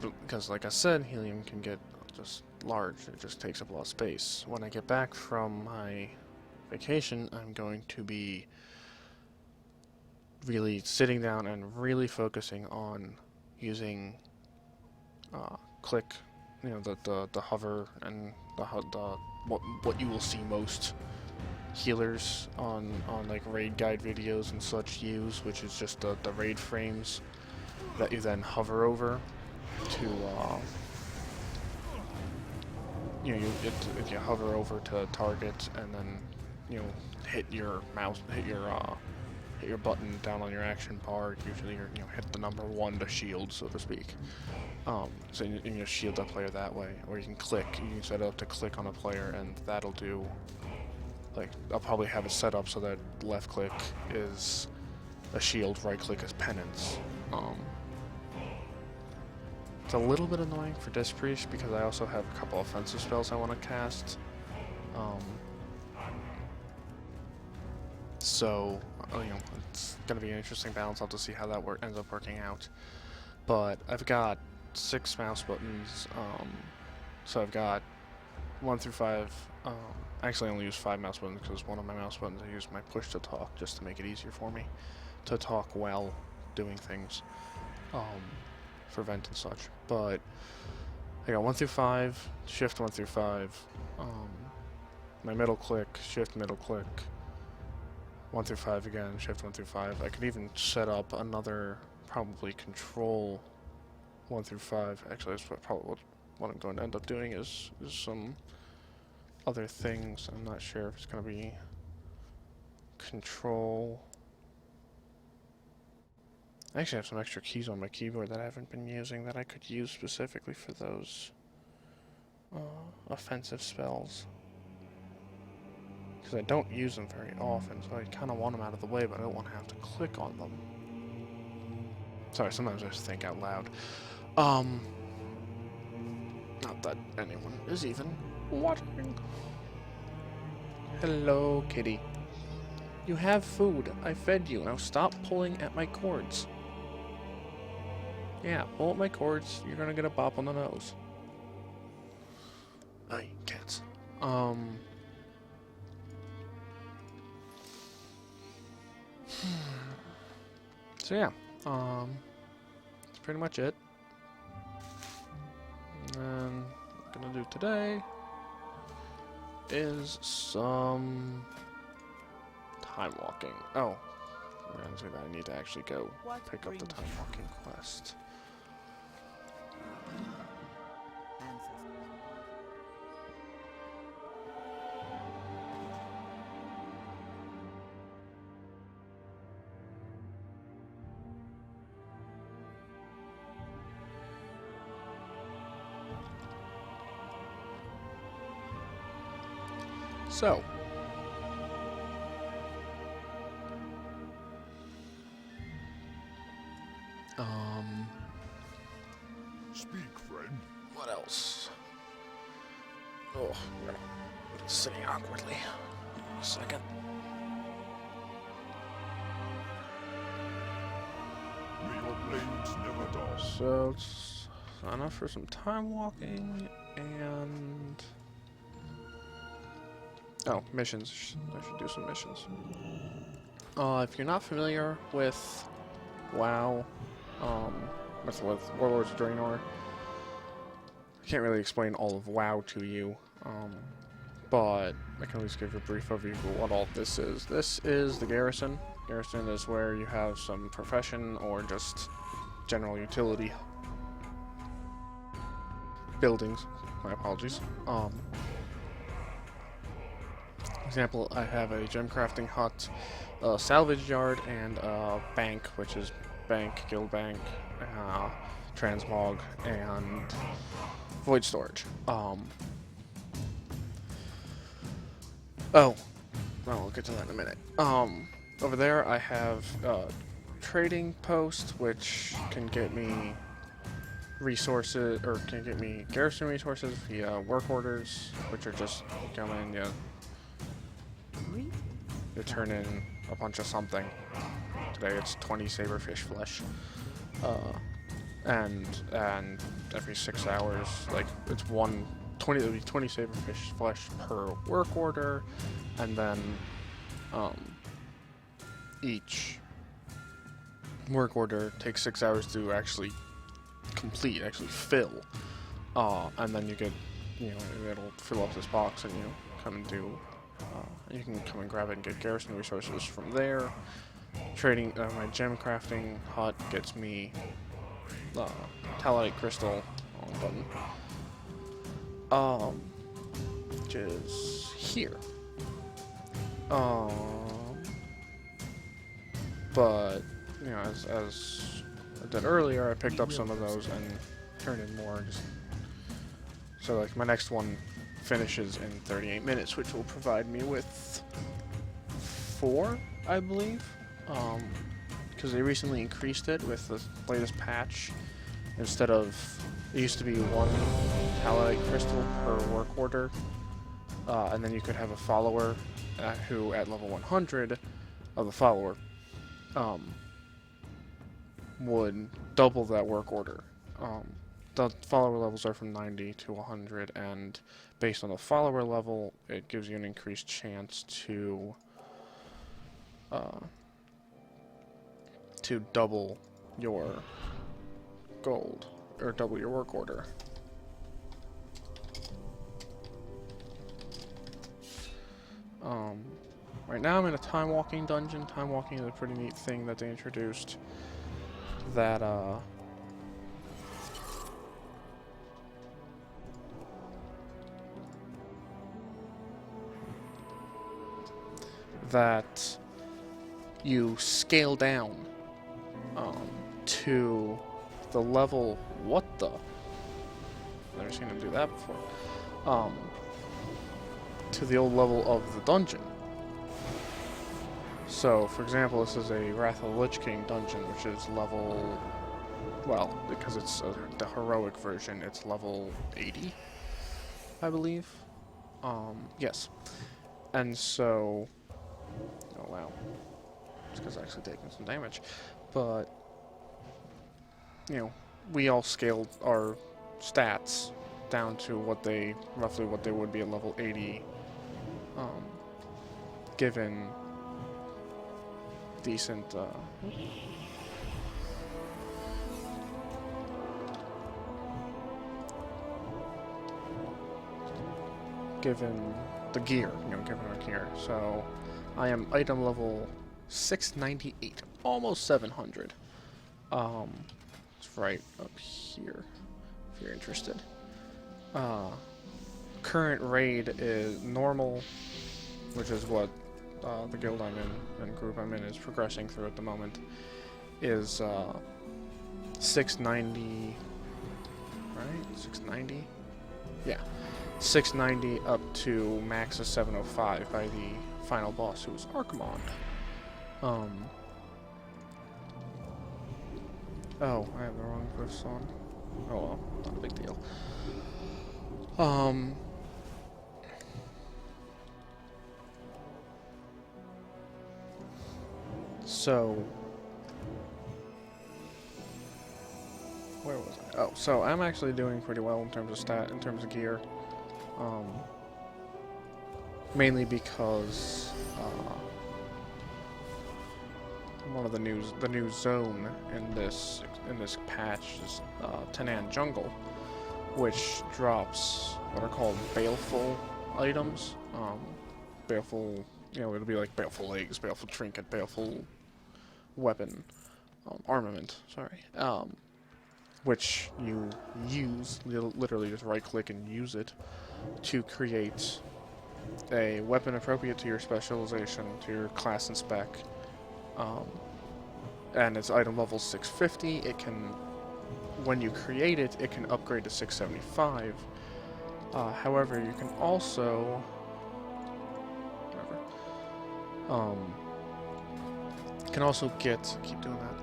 because like I said, helium can get just large. It just takes up a lot of space. When I get back from my vacation, I'm going to be really sitting down and really focusing on using click, the hover and the what you will see most healers on like raid guide videos and such use, which is just the raid frames that you then hover over to you hover over to target and then hit your mouse, hit your button down on your action bar. Usually hit the number 1 to shield, so to speak. So you shield that player that way, or you can click. You can set it up to click on a player, and that'll do. Like, I'll probably have it set up so that left click is a shield, right click is penance. It's a little bit annoying for Disc Priest because I also have a couple offensive spells I want to cast. So, it's going to be an interesting balance. I'll have to see how that ends up working out. But I've got 6 mouse buttons, so I've got 1 through 5. Actually, I only use 5 mouse buttons because one of my mouse buttons I use my push to talk just to make it easier for me to talk while doing things, for vent and such. But I got 1 through 5, shift 1 through 5, my middle click, shift middle click, 1 through 5 again, shift 1 through 5. I could even set up another, probably control 1 through 5. Actually, that's probably what I'm going to end up doing is some other things. I'm not sure if it's going to be control. I actually have some extra keys on my keyboard that I haven't been using that I could use specifically for those offensive spells. Because I don't use them very often, so I kind of want them out of the way, but I don't want to have to click on them. Sorry, sometimes I just think out loud. Not that anyone is even watching. Hello, kitty. You have food. I fed you. Now stop pulling at my cords. Yeah, pull at my cords. You're gonna get a bop on the nose. Aye, cats. So yeah, that's pretty much it. And what I'm gonna do today is some time walking. Oh, reminds me that I need to actually go pick up the time walking quest. So, speak, friend. what else? Oh, I'm sitting awkwardly. A second. May your blades never dull. So, let's sign up for some time walking and... Oh, missions. I should do some missions. If you're not familiar with WoW, with Warlords of Draenor, I can't really explain all of WoW to you, but I can at least give you a brief overview of what all this is. This is the Garrison. Garrison is where you have some profession or just general utility buildings. My apologies. Example, I have a gem crafting hut, a salvage yard, and a bank, which is bank, guild bank, transmog, and void storage. Oh, well, we'll get to that in a minute. Over there I have a trading post, which can get me resources, or can get me garrison resources via work orders, which are just come in, you turn in a bunch of something. Today it's 20 saberfish flesh, and every 6 hours. Like it's 20. It'll be 20 saberfish flesh per work order, and then each work order takes 6 hours to actually complete, actually fill. And then you get, it'll fill up this box, and you come and do. You can come and grab it and get garrison resources from there. Trading my gem crafting hut gets me talite crystal button, which is here. But as I did earlier, I picked up some of those and turned in more. So like my next one finishes in 38 minutes, which will provide me with 4, I believe. Because they recently increased it with the latest patch. Instead of, it used to be 1 talite crystal per work order, and then you could have a follower who at level 100 of the follower would double that work order. The follower levels are from 90 to 100, and based on the follower level, it gives you an increased chance to double your gold, or double your work order. Right now I'm in a time walking dungeon. Time walking is a pretty neat thing that they introduced that that you scale down to the level. What the? Never seen him do that before. To the old level of the dungeon. So, for example, this is a Wrath of the Lich King dungeon, which is level, well, because it's the heroic version, it's level 80, I believe. Yes. And so, oh wow, it's because I actually taken some damage, but we all scaled our stats down to roughly what they would be at level 80, given decent given the gear, given our gear. So I am item level 698, almost 700. It's right up here, if you're interested. Current raid is normal, which is what the guild I'm in and group I'm in is progressing through at the moment, is 690, right? 690? Yeah. 690 up to max of 705 by the final boss, who is Archimon. Oh, I have the wrong glyphs on. Oh well, not a big deal. So, where was I? Oh, so I'm actually doing pretty well in terms of gear. Mainly because one of the new zone in this patch is Tanan Jungle, which drops what are called baleful items. Baleful, it'll be like baleful eggs, baleful trinket, baleful weapon, armament. Sorry. Which you use, literally just right-click and use it to create a weapon appropriate to your specialization, to your class and spec. And it's item level 650. It can, when you create it, it can upgrade to 675. However, you can also, keep doing that.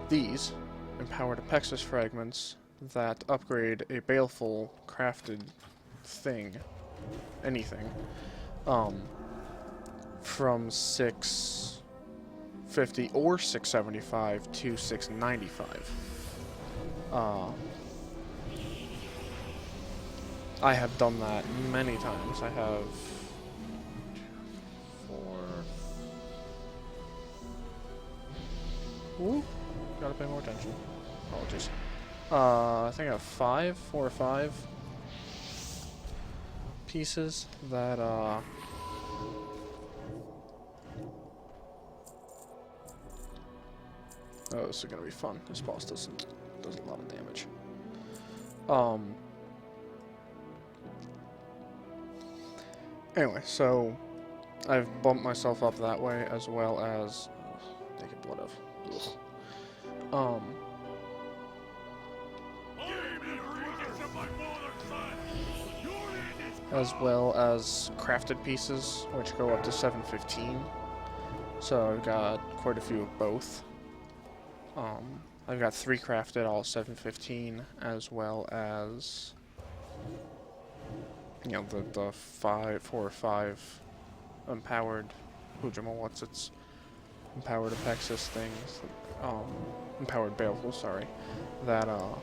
These empowered Apexis fragments that upgrade a baleful crafted thing, anything, from 650 or 675 to 695. I have done that many times. I have 4. Ooh, gotta pay more attention. Apologies. I think I have 4 or 5 pieces that oh, this is gonna be fun. This boss does a lot of damage. Anyway, so I've bumped myself up that way as well as naked blood of. Ugh. As well as crafted pieces, which go up to 715. So I've got quite a few of both. I've got 3 crafted, all 715, as well as, you know, the 4 or 5 empowered empowered Apexis things, empowered Baleful, sorry, that are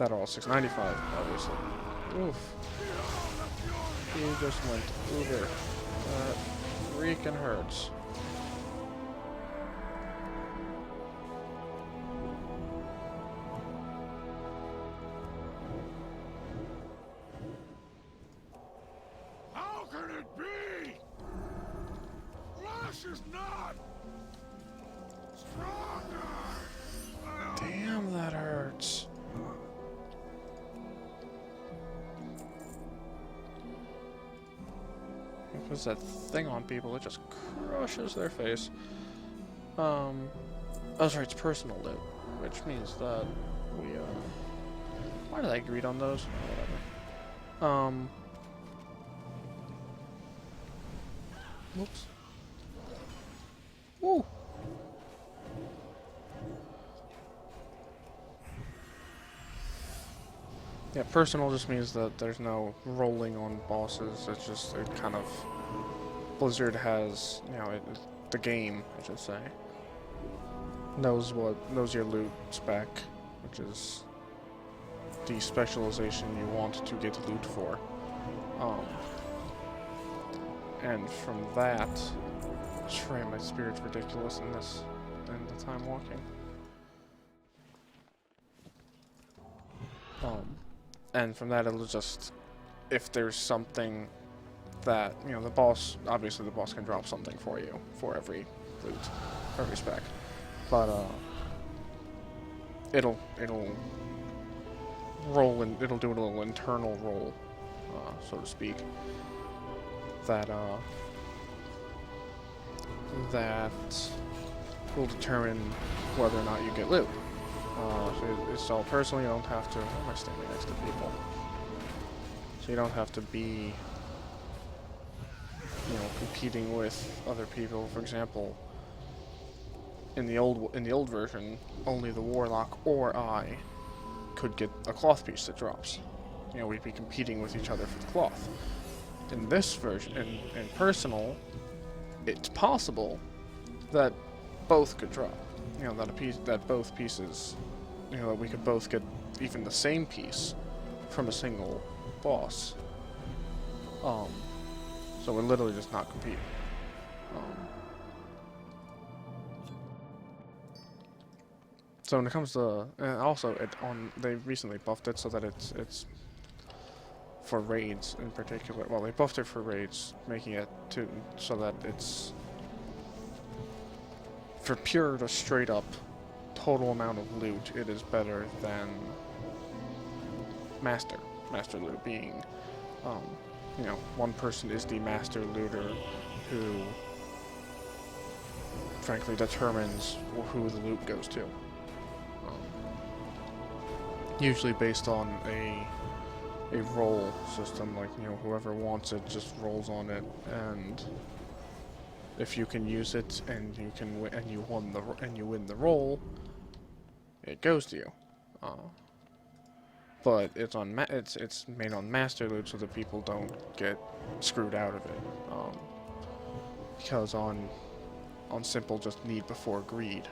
all 695, obviously. Oof. He just went uber. That freaking hurts. How can it be? Flash is not stronger. Damn, that hurts. Puts that thing on people, it just crushes their face. Oh, sorry, it's personal loot, which means that we, why did I agree on those? Oh, whatever. Whoops. Woo! Yeah, personal just means that there's no rolling on bosses. It's just, it kind of, Blizzard has, you know, the game, I should say, knows your loot spec, which is the specialization you want to get loot for. And from that, my spirit's ridiculous in this, in the time walking. And from that, it'll just, if there's something that, you know, obviously the boss can drop something for you for every loot, for every spec, but it'll roll and it'll do a little internal roll, so to speak, that will determine whether or not you get loot. So it's all personal. You don't have to. Why am I standing next to people? So you don't have to be, you know, competing with other people. For example, in the old version, only the warlock or I could get a cloth piece that drops. You know, we'd be competing with each other for the cloth. In this version, in personal, it's possible that both could drop. You know, that both pieces, you know, that we could both get even the same piece from a single boss. So we're literally just not competing. So when it comes to, and also they recently buffed it so that it's for raids in particular. Well, they buffed it for raids, making it so that it's for pure to straight up total amount of loot. It is better than master loot being, you know, one person is the master looter who frankly determines who the loot goes to. Usually based on a roll system, like, you know, whoever wants it just rolls on it, and if you can use it and you can you win the roll, it goes to you. But it's made on master loot so that people don't get screwed out of it. Because on simple just need before greed,